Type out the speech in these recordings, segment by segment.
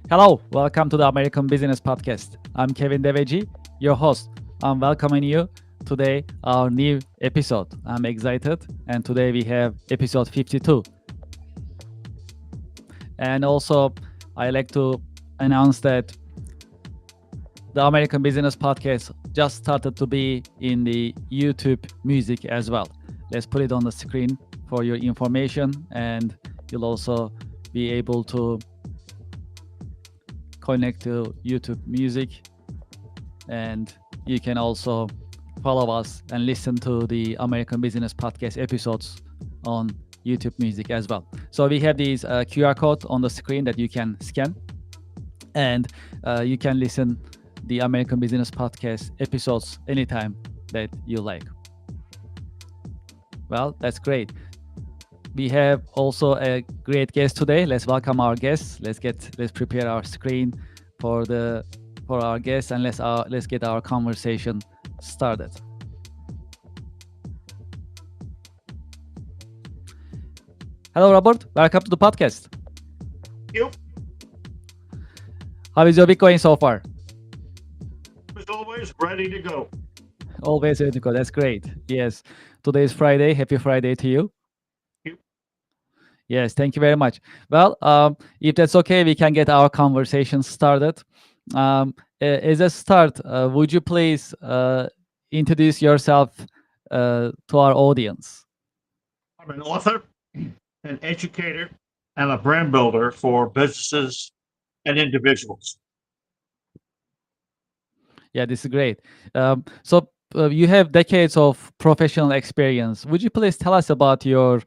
Hello, welcome to the American Business Podcast. I'm Kevin Deveji, your host. I'm welcoming you today our new episode. I'm excited, and today we have episode 52. And also, I like to announce that the American Business Podcast just started to be in the YouTube music as well. Let's put it on the screen for your information, and you'll also be able to connect to YouTube music, and you can also follow us and listen to the American Business Podcast episodes on YouTube music as well. So we have these QR code on the screen that you can scan, and you can listen the American Business Podcast episodes anytime that you like. Well, that's great. We have also a great guest today. Let's welcome our guests. Let's prepare our screen for our guests, and let's get our conversation started. Hello, Robert. Welcome to the podcast. Thank you. How is your week going so far? As always, ready to go. Always ready to go. That's great. Yes. Today is Friday. Happy Friday to you. Thank you. Yes, thank you very much. Well, if that's okay, we can get our conversation started. As a start, would you please introduce yourself to our audience? I'm an author, an educator, and a brand builder for businesses and individuals. Yeah, this is great. So you have decades of professional experience. Would you please tell us about your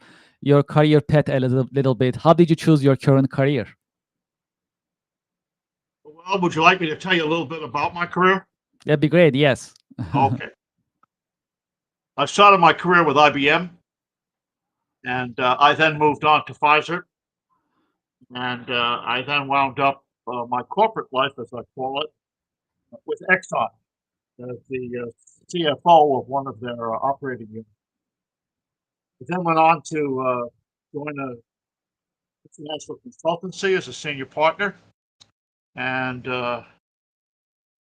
career path a little bit? How did you choose your current career? Well, would you like me to tell you a little bit about my career? That'd be great. Yes. Okay. I started my career with IBM, and I then moved on to Pfizer, and I then wound up my corporate life, as I call it, with Exxon as the CFO of one of their operating units. I then went on to join a international consultancy as a senior partner. And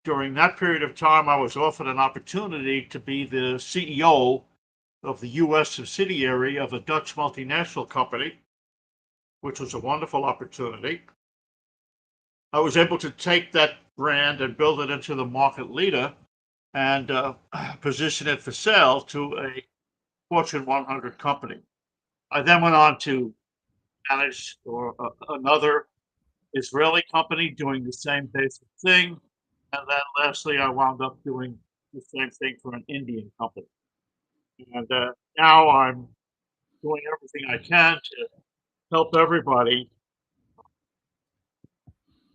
during that period of time, I was offered an opportunity to be the CEO of the US subsidiary of a Dutch multinational company, which was a wonderful opportunity. I was able to take that brand and build it into the market leader and position it for sale to a Fortune 100 company. I then went on to manage another Israeli company doing the same basic thing. And then lastly, I wound up doing the same thing for an Indian company. And now I'm doing everything I can to help everybody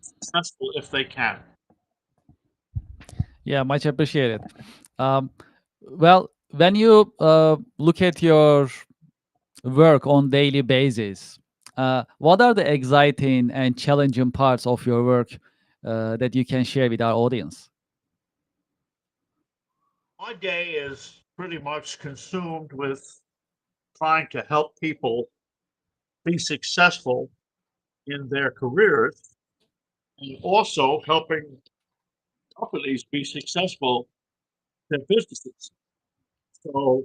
successful if they can. Yeah, much appreciated. Well, when you look at your work on daily basis, what are the exciting and challenging parts of your work that you can share with our audience? My day is pretty much consumed with trying to help people be successful in their careers and also helping companies be successful in their businesses. So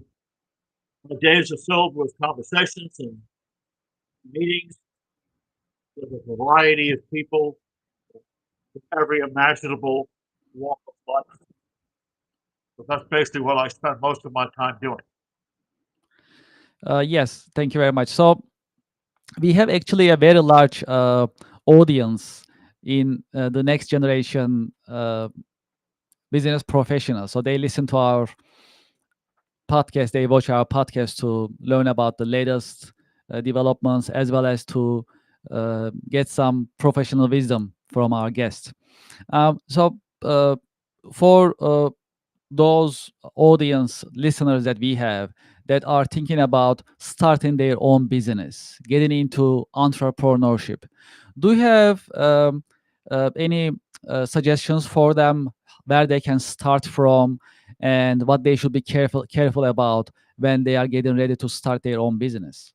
my days are filled with conversations and meetings with a variety of people, with every imaginable walk of life. So that's basically what I spend most of my time doing. Yes, thank you very much. So we have actually a very large audience in the next generation business professionals. So they listen to our podcast, they watch our podcast to learn about the latest developments as well as to get some professional wisdom from our guests. So for those audience listeners that we have that are thinking about starting their own business, getting into entrepreneurship, do you have any suggestions for them where they can start from and what they should be careful about when they are getting ready to start their own business?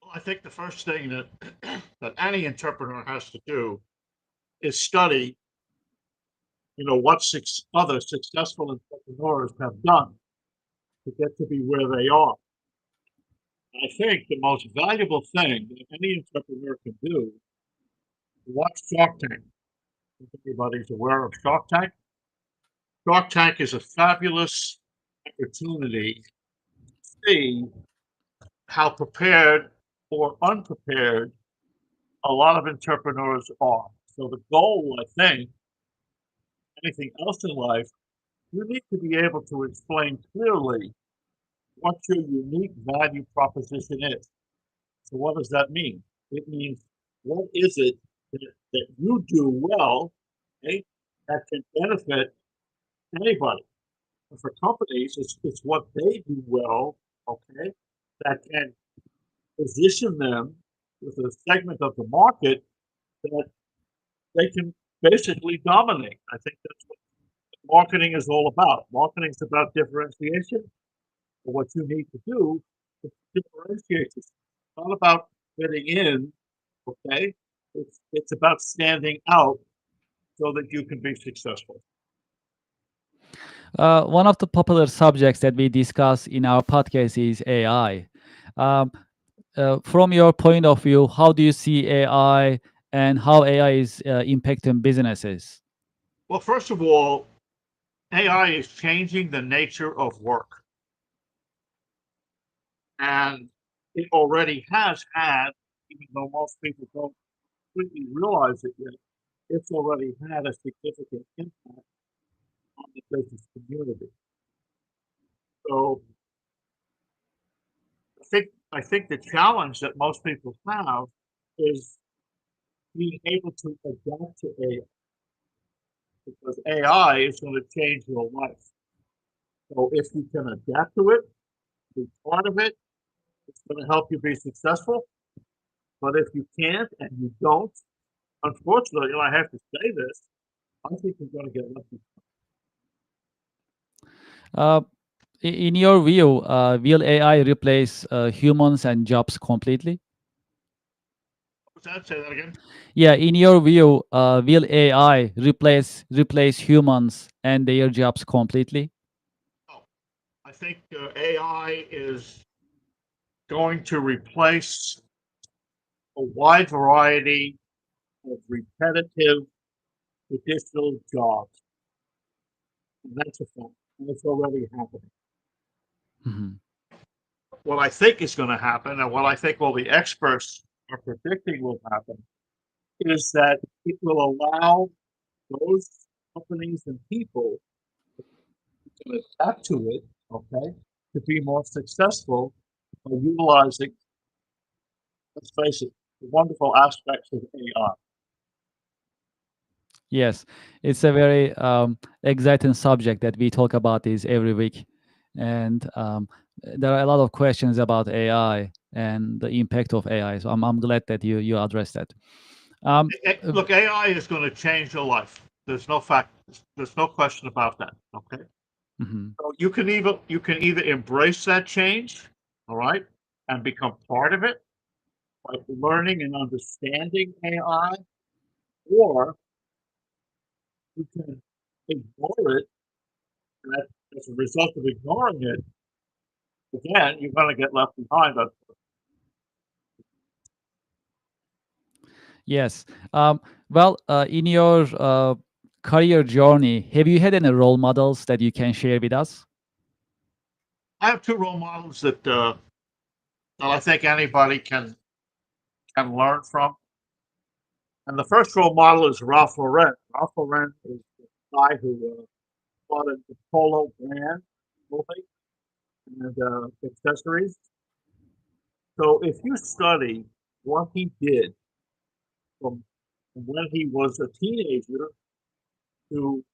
Well, I think the first thing that that any entrepreneur has to do is study, what other successful entrepreneurs have done to get to be where they are. I think the most valuable thing that any entrepreneur can do is watch Shark Tank. If everybody's aware of Shark Tank, Shark Tank is a fabulous opportunity to see how prepared or unprepared a lot of entrepreneurs are. So the goal, I think, anything else in life, you need to be able to explain clearly what your unique value proposition is. So what does that mean? It means what is it that you do well, okay, that can benefit anybody. And for companies, it's what they do well, okay, that can position them with a segment of the market that they can basically dominate. I think that's what marketing is all about. Marketing is about differentiation. And what you need to do is differentiate yourself. It's not about fitting in, okay? It's about standing out so that you can be successful. One of the popular subjects that we discuss in our podcast is AI. Um, from your point of view, how do you see AI and how AI is impacting businesses? Well, first of all, AI is changing the nature of work. And it already has had, even though most people don't completely realize it yet, it's already had a significant impact on the business community. So I think the challenge that most people have is being able to adapt to AI, because AI is going to change your life. So if you can adapt to it, be part of it, it's going to help you be successful. But if you can't and you don't, unfortunately, I have to say this, I think you're going to get left behind. Uh, in your view, will AI replace humans and jobs completely? What's that? Say that again. Yeah, in your view, will AI replace humans and their jobs completely? Oh, I think AI is going to replace a wide variety of repetitive traditional jobs. And that's a fact. And it's already happening. Mhm. What I think is going to happen, and what I think all the experts are predicting will happen, is that it will allow those companies and people to adapt to it, okay, to be more successful by utilizing, let's face it, the wonderful aspects of AI. Yes, it's a very exciting subject that we talk about this every week, and there are a lot of questions about AI and the impact of AI. So I'm glad that you addressed that. Um, uh, Look, AI is going to change your life. There's no question about that. Okay. mhm. So you can either embrace that change, all right, and become part of it by learning and understanding AI, or you can ignore it, and as a result of ignoring it, again, you're going to get left behind. Yes. Well, in your career journey, have you had any role models that you can share with us? I have two role models that I think anybody can learn from. And the first role model is Ralph Lauren. Ralph Lauren is the guy who started the Polo brand movie and accessories. So if you study what he did from when he was a teenager to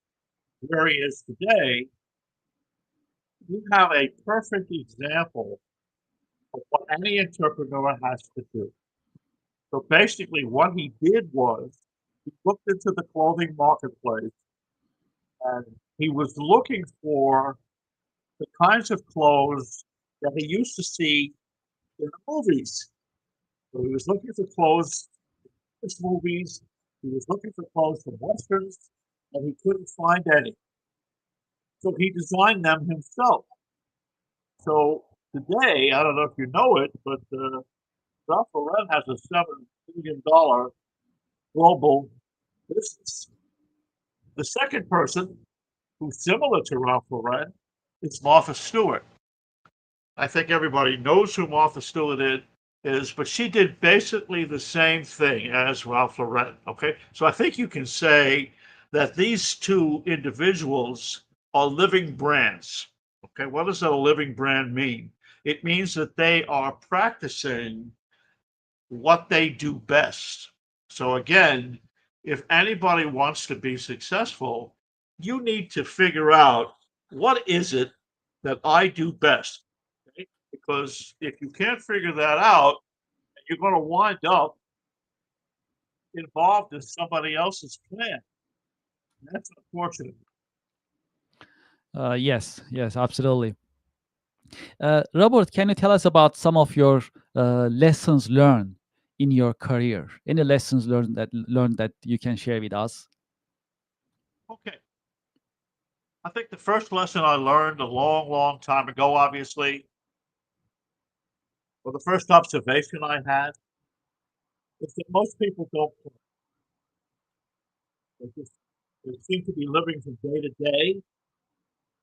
where he is today, you have a perfect example of what any entrepreneur has to do. So basically, what he did was he looked into the clothing marketplace and he was looking for the kinds of clothes that he used to see in the movies. So he was looking for clothes in movies He was looking for clothes from Westerns, and he couldn't find any. So he designed them himself. So today, I don't know if you know it, but Ralph Lauren has a $7 billion global business. The second person who's similar to Ralph Lauren is Martha Stewart. I think everybody knows who Martha Stewart is, but she did basically the same thing as Ralph Lauren. Okay, so I think you can say that these two individuals are living brands. Okay, what does a living brand mean? It means that they are practicing what they do best. So again, if anybody wants to be successful, you need to figure out what is it that I do best. Okay? Because if you can't figure that out, you're going to wind up involved in somebody else's plan. And that's unfortunate. Yes, yes, absolutely. Robert, can you tell us about some of your lessons learned in your career? Any lessons learned that you can share with us? Okay. I think the first lesson I learned a long, long time ago, obviously, or the first observation I had, is that most people don't plan. They seem to be living from day to day,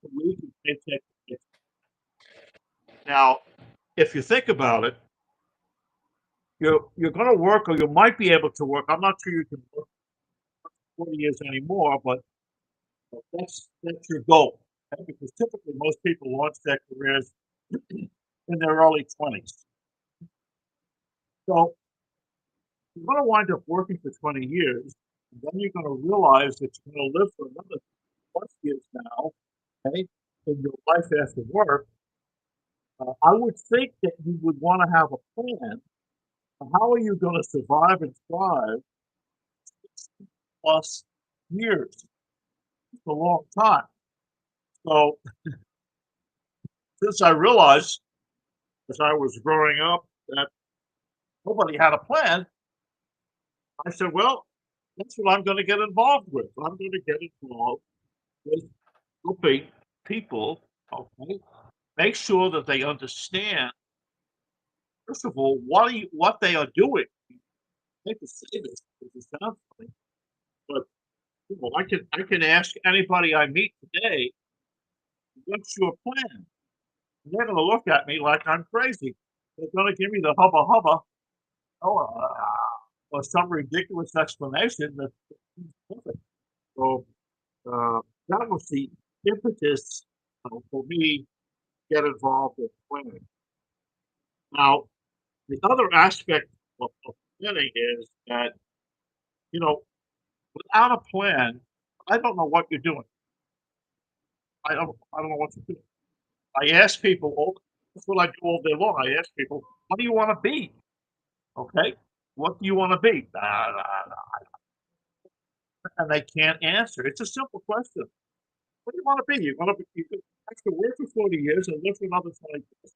from week and paycheck to paycheck. Now, if you think about it, you're going to work, or you might be able to work. I'm not sure you can work 40 years anymore, but that's your goal. Okay? Because typically most people launch their careers in their early 20s. So you're going to wind up working for 20 years, and then you're going to realize that you're going to live for another plus years now, okay, in your life after work. I would think that you would want to have a plan. How are you going to survive and thrive 60+ years? It's a long time. So since I realized as I was growing up that nobody had a plan, I said, well, that's what I'm going to get involved with. I'm going to get involved with helping people, okay, make sure that they understand, first of all, what they are doing. I hate to say this because it sounds funny, but I can ask anybody I meet today, what's your plan? And they're going to look at me like I'm crazy. They're going to give me the hubba hubba, oh, or some ridiculous explanation that's perfect. So that was the impetus for me to get involved in planning. Now, the other aspect of planning is that, you know, without a plan, I don't know what you're doing. I don't know what to do. I ask people, that's what I do all day long. I ask people, what do you want to be? Okay. What do you want to be? And they can't answer. It's a simple question. What do you want to be? You want to be, you have to work for 40 years and live for another 20 years.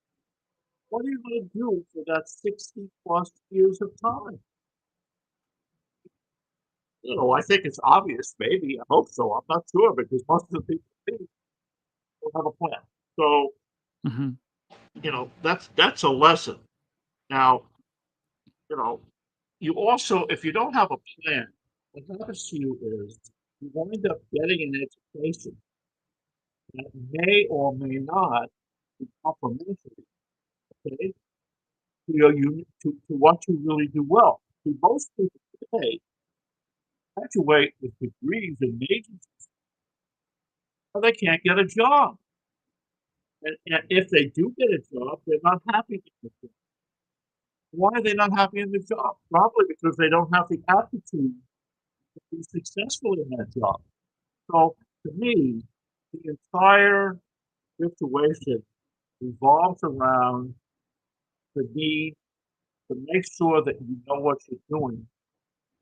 What are you going to do for that 60+ years of time? I think it's obvious, maybe. I hope so. I'm not sure because most of the people don't have a plan. So, Mhm. that's a lesson. Now, you know, you also, if you don't have a plan, what happens to you is you wind up getting an education that may or may not be complementary, okay, to what you really do well. See, most people today graduate with degrees and majors, but they can't get a job. And if they do get a job, they're not happy in the job. Why are they not happy in the job? Probably because they don't have the aptitude to be successful in that job. So to me, the entire situation revolves around the need to make sure that you know what you're doing.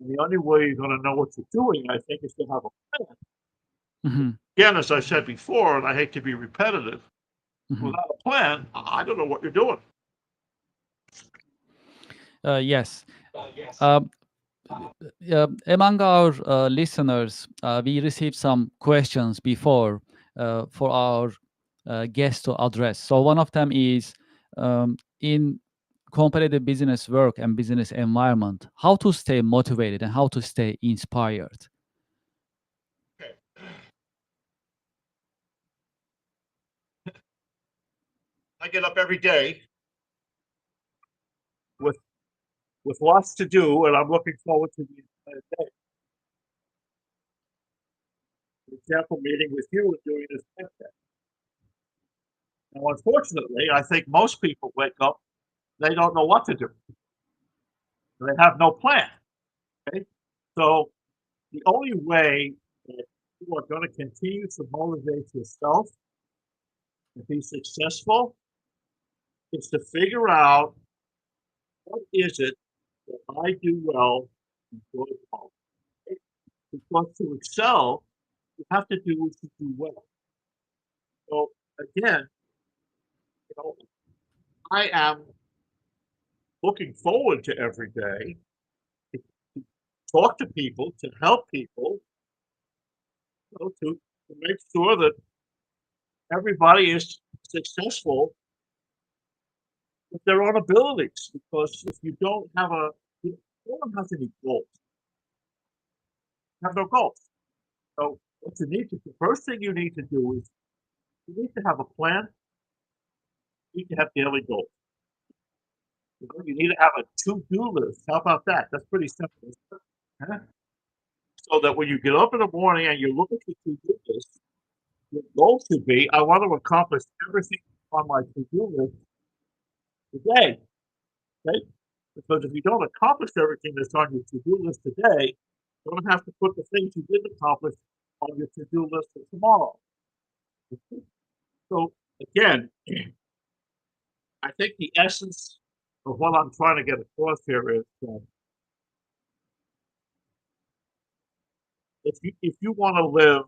And the only way you're going to know what you're doing, I think, is to have a plan. Mhm. Again, as I said before, and I hate to be repetitive, Mhm. without a plan, I don't know what you're doing. Yes. Um, among our listeners, we received some questions before for our guests to address. So one of them is in competitive business work and business environment, how to stay motivated and how to stay inspired. Okay. I get up every day with lots to do, and I'm looking forward to the entire day. For example, meeting with you and doing this podcast. Now, unfortunately, I think most people wake up, they don't know what to do. They have no plan. Okay. So the only way that you are going to continue to motivate yourself and be successful is to figure out what is it that I do well and enjoy the most. Okay? Because to excel, you have to do what you do well. So again, you know, I am looking forward to every day to talk to people, to help people, to make sure that everybody is successful with their own abilities. Because if you don't have you don't have any goals, you have no goals. So what you need to, the first thing you need to do is you need to have a plan. You need to have daily goals. You need to have a to-do list. How about that? That's pretty simple. Huh? So that when you get up in the morning and you look at your to-do list, your goal should be, I want to accomplish everything on my to-do list today. Okay? Because if you don't accomplish everything that's on your to-do list today, you're going to have to put the things you did accomplish on your to-do list for tomorrow. So again, I think the essence of what I'm trying to get across here is if you want to live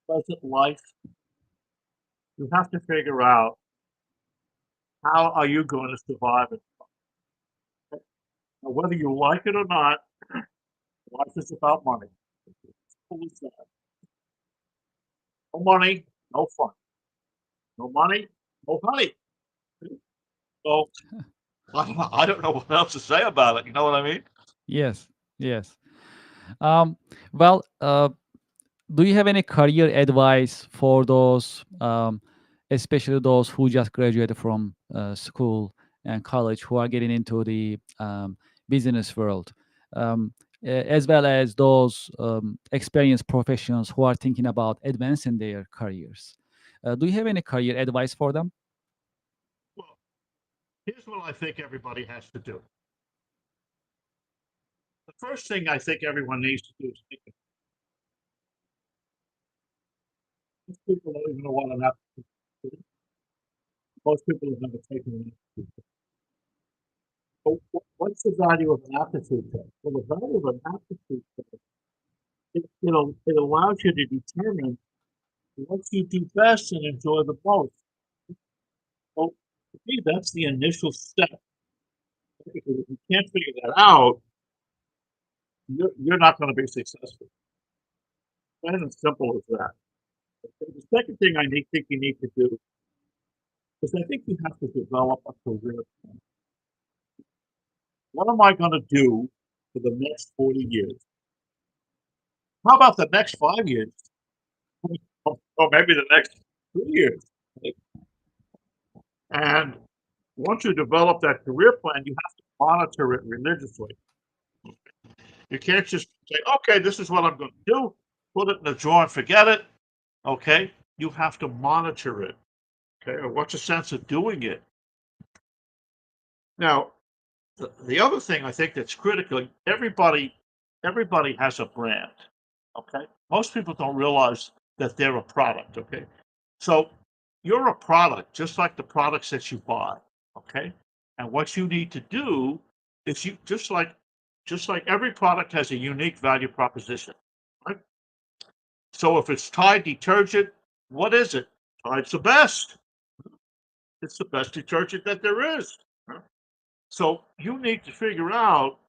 a pleasant life, you have to figure out how are you going to survive it. Now, whether you like it or not, life is about money. No money, no fun. No money, no honey. So I don't know what else to say about it. You know what I mean? Yes, yes. Um, well, do you have any career advice for those, especially those who just graduated from school and college, who are getting into the business world, as well as those experienced professionals who are thinking about advancing their careers? Do you have any career advice for them? Well, here's what I think everybody has to do. The first thing I think everyone needs to do is think of most people don't even know what an aptitude is. Most people have never taken an aptitude test. So what's the value of an aptitude test? Well, the value of an aptitude test, it allows you to determine what you do best and enjoy the most. So to me, that's the initial step. Because if you can't figure that out, you're not going to be successful. Plain and simple as that. The second thing think you need to do is I think you have to develop a career plan. What am I going to do for the next 40 years? How about the next 5 years? Or maybe the next 2 years? And once you develop that career plan, you have to monitor it religiously. You can't just say, okay, this is what I'm going to do, put it in the drawer and forget it. Okay. You have to monitor it. Okay. Or what's the sense of doing it? Now, the other thing I think that's critical, everybody has a brand. Okay. Most people don't realize that they're a product. Okay. So you're a product, just like the products that you buy. Okay. And what you need to do is you just like every product has a unique value proposition. Right. So if it's Tide detergent, what is it? Tide's the best. It's the best detergent that there is. Huh? So you need to figure out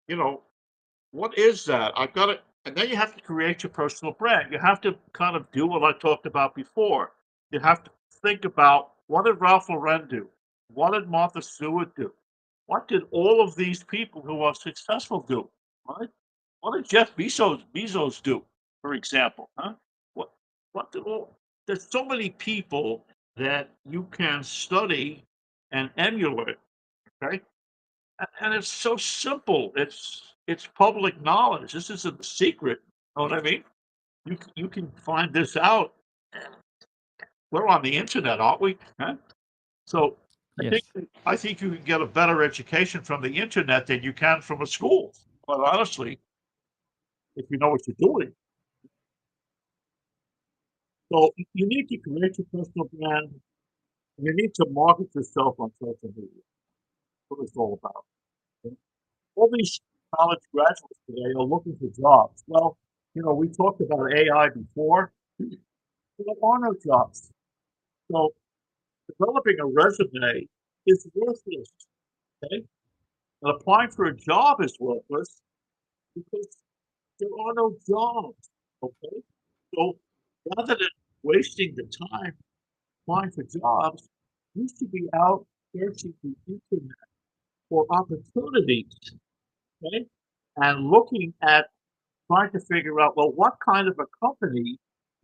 you know, what is that? I've got to, and then you have to create your personal brand. You have to kind of do what I talked about before. You have to think about, what did Ralph Lauren do? What did Martha Stewart do? What did all of these people who are successful do? Right? What did Jeff Bezos do, for example? Huh? What what did all There's so many people that you can study and emulate, okay? And it's so simple. It's public knowledge. This isn't a secret. You know what I mean? You can find this out. We're on the internet, aren't we? Huh? So I think Yes. I think you can get a better education from the internet than you can from a school. But honestly, if you know what you're doing. So you need to create your personal brand. You need to market yourself on social media. What it's all about. Okay? All these college graduates today are looking for jobs. Well, we talked about AI before. There are no jobs. So developing a resume is worthless. Okay? And applying for a job is worthless because there are no jobs. Okay? So rather than wasting the time applying for jobs, you should be out searching the internet for opportunities, okay? And looking at trying to figure out, well, what kind of a company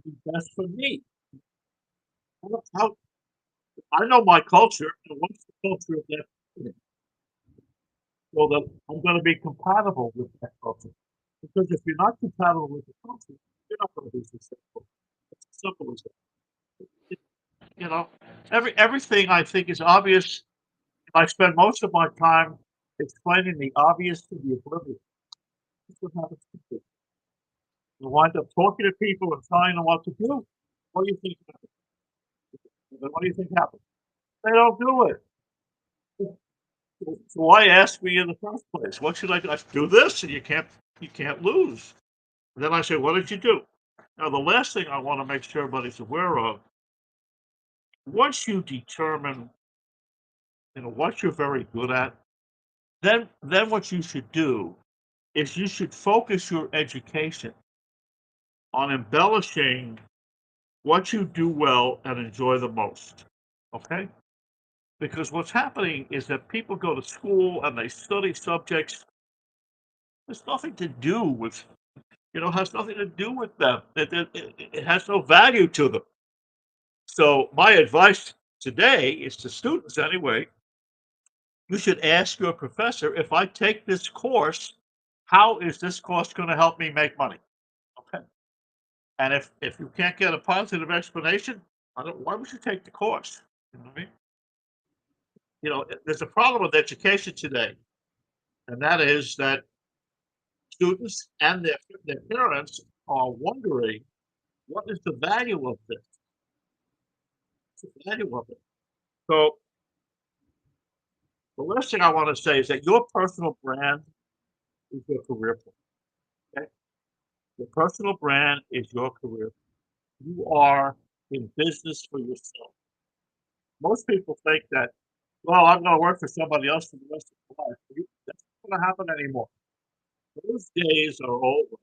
is best for me? How I know my culture, and what's the culture of that company, so that I'm going to be compatible with that culture. Because if you're not compatible with the culture, you're not going to be successful. It's as simple as that. You know, everything I think is obvious. I spend most of my time explaining the obvious to the oblivious. That's what happens to people. You wind up talking to people and telling them what to do. What do you think happens? What do you think happens? They don't do it. So why ask me in the first place? What should I do? I do this, and you can't lose. And then I say, what did you do? Now, the last thing I want to make sure everybody's aware of, once you determine, what you're very good at, then what you should do is you should focus your education on embellishing what you do well and enjoy the most. Okay? Because what's happening is that people go to school and they study subjects. There's nothing to do with, has nothing to do with them. It has no value to them. So my advice today is to students anyway, you should ask your professor, if I take this course, how is this course going to help me make money? Okay. And if you can't get a positive explanation, why would you take the course? You know what I mean? There's a problem with education today, and that is that students and their parents are wondering, what is the value of this? What's the value of it? So the last thing I want to say is that your personal brand is your career plan. Okay? Your personal brand is your career. You are in business for yourself. Most people think that, well, I'm going to work for somebody else for the rest of my life. That's not going to happen anymore. Those days are over.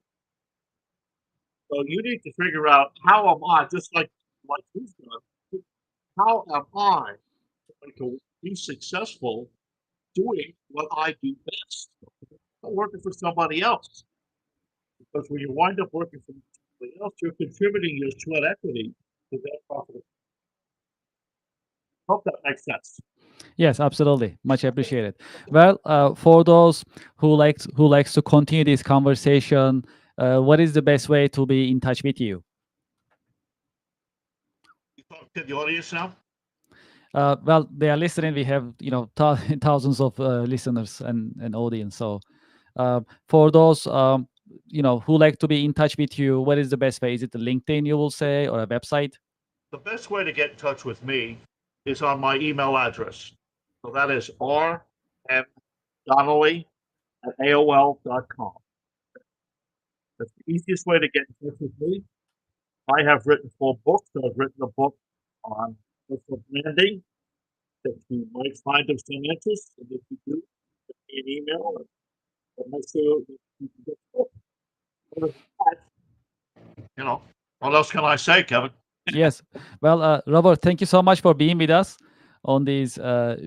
So you need to figure out, how am I, just like you've done, how am I going to be successful doing what I do best? Not working for somebody else. Because when you wind up working for somebody else, you're contributing your sweat equity to their profit. Hope that makes sense. Yes, absolutely. Much appreciated. Well, for those who likes to continue this conversation, what is the best way to be in touch with you? You talk to the audience now? Well, they are listening. We have thousands of listeners and audience. So for those who like to be in touch with you, what is the best way? Is it the LinkedIn, you will say, or a website? The best way to get in touch with me is on my email address. So that is rmdonnelly@aol.com. That's the easiest way to get in touch with me. I have written 4 books. I've written a book on personal branding that you might find of some interest. And if you do, send me an email. Unless you know, what else can I say, Kevin? Yes. Well, Robert, thank you so much for being with us on this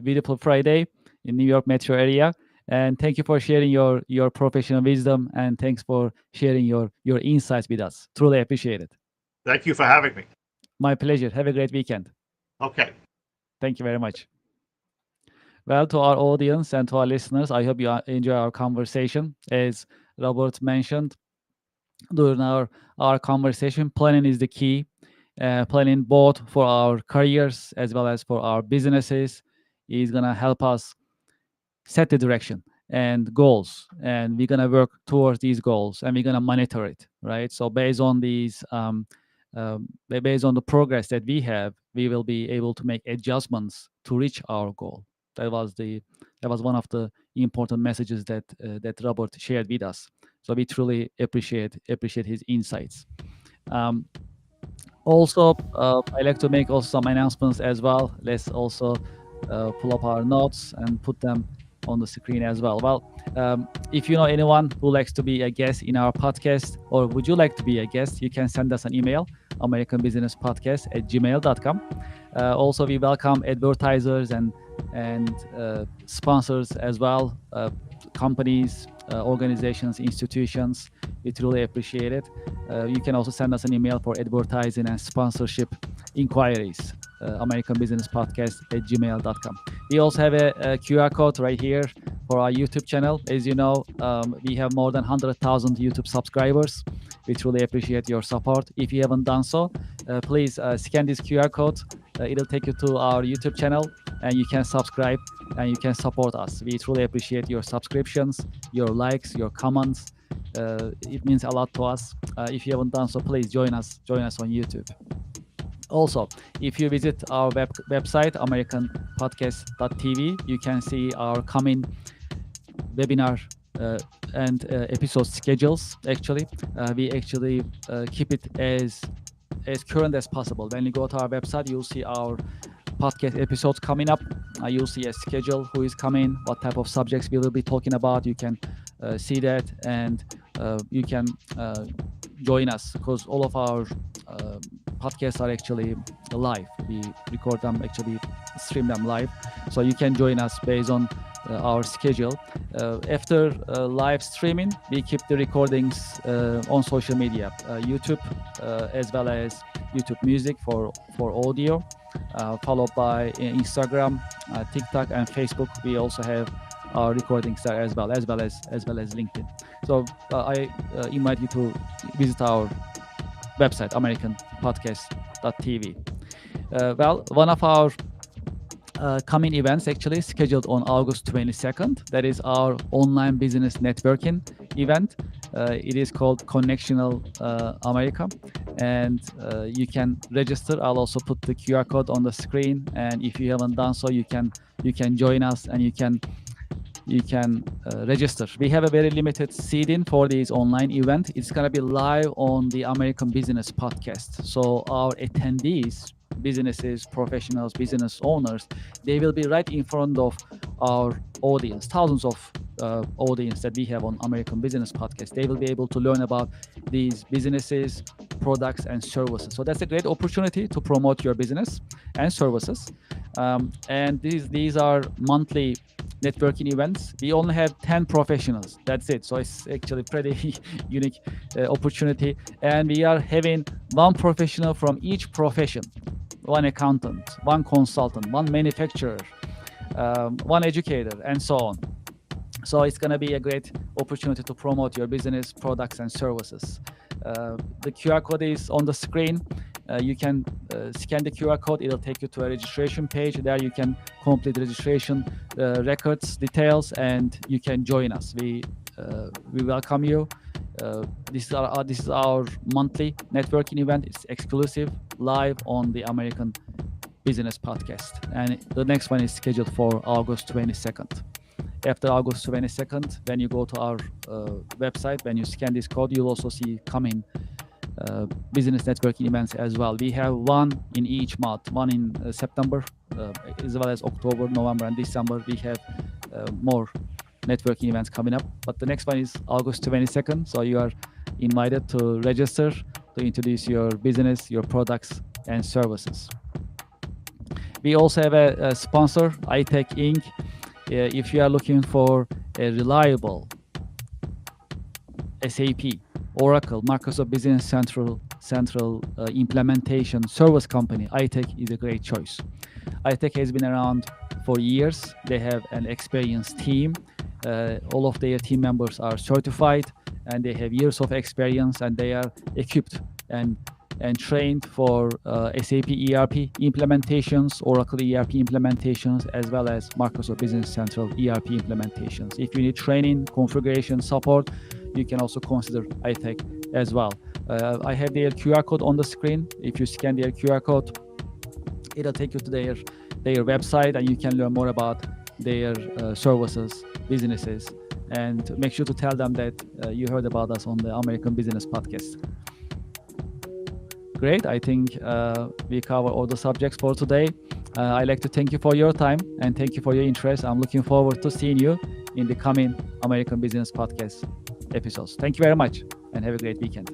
beautiful Friday in New York metro area. And thank you for sharing your professional wisdom, and thanks for sharing your insights with us. Truly appreciate it. Thank you for having me. My pleasure. Have a great weekend. Okay. Thank you very much. Well, to our audience and to our listeners, I hope you enjoy our conversation. As Robert mentioned during our conversation, planning is the key. Planning both for our careers as well as for our businesses is gonna help us set the direction and goals, and we're gonna work towards these goals, and we're gonna monitor it, right? So based on these based on the progress that we have, we will be able to make adjustments to reach our goal. That was one of the important messages that Robert shared with us. So we truly appreciate his insights. Also, I like to make also some announcements as well. Let's also pull up our notes and put them on the screen as well. Well, if you know anyone who likes to be a guest in our podcast, or would you like to be a guest, you can send us an email, americanbusinesspodcast@gmail.com. Also, we welcome advertisers and sponsors as well, companies, organizations, institutions. We truly appreciate it. You can also send us an email for advertising and sponsorship inquiries, americanbusinesspodcast@gmail.com. We also have a QR code right here for our YouTube channel. As you know, we have more than 100,000 YouTube subscribers. We truly appreciate your support. If you haven't done so, please scan this QR code. It'll take you to our YouTube channel, and you can subscribe and you can support us. We truly appreciate your subscriptions, your likes, your comments. It means a lot to us. If you haven't done so, please join us on YouTube. Also, if you visit our website, americanpodcast.tv, you can see our coming webinar and episode schedules. Actually, we actually keep it as current as possible. When you go to our website, you'll see our podcast episodes coming up. You'll see a schedule, who is coming, what type of subjects we will be talking about. You can see that, and you can join us, because all of our podcasts are actually live. We record them, actually stream them live, so you can join us based on our schedule. After live streaming, we keep the recordings on social media, YouTube, as well as YouTube Music for audio, followed by Instagram, TikTok, and Facebook. We also have our recordings there as well as LinkedIn. So I invite you to visit our website, americanpodcast.tv. Well, one of our coming events actually scheduled on August 22nd. That is our online business networking event. It is called Connectional America, and you can register. I'll also put the QR code on the screen, and if you haven't done so, you can join us, and you can register. We have a very limited seating for this online event. It's going to be live on the American Business Podcast. So our attendees, businesses, professionals, business owners, they will be right in front of our audience, thousands of audience that we have on American Business Podcast. They will be able to learn about these businesses, products, and services. So that's a great opportunity to promote your business and services. And these are monthly networking events. We only have 10 professionals. That's it. So it's actually pretty unique opportunity. And we are having one professional from each profession, one accountant, one consultant, one manufacturer, one educator, and so on. So it's going to be a great opportunity to promote your business, products, and services. The QR code is on the screen. You can scan the QR code. It'll take you to a registration page. There you can complete registration records, details, and you can join us. We welcome you. This is our monthly networking event. It's exclusive, live on the American Business Podcast, and the next one is scheduled for August 22nd. After August 22nd, when you go to our website, when you scan this code, you'll also see coming business networking events as well. We have one in each month, one in September, as well as October, November, and December. We have more networking events coming up. But the next one is August 22nd. So you are invited to register to introduce your business, your products, and services. We also have a sponsor, iTech Inc. If you are looking for a reliable SAP, Oracle, Microsoft Business Central implementation service company, iTech is a great choice. iTech has been around for years. They have an experienced team. All of their team members are certified, and they have years of experience, and they are equipped and trained for SAP ERP implementations, Oracle ERP implementations, as well as Microsoft Business Central ERP implementations. If you need training, configuration, support, you can also consider iTech as well. I have their QR code on the screen. If you scan their QR code, it'll take you to their website, and you can learn more about their services, businesses, and make sure to tell them that you heard about us on the American Business Podcast. Great. I think we cover all the subjects for today. I'd like to thank you for your time and thank you for your interest. I'm looking forward to seeing you in the coming American Business Podcast episodes. Thank you very much and have a great weekend.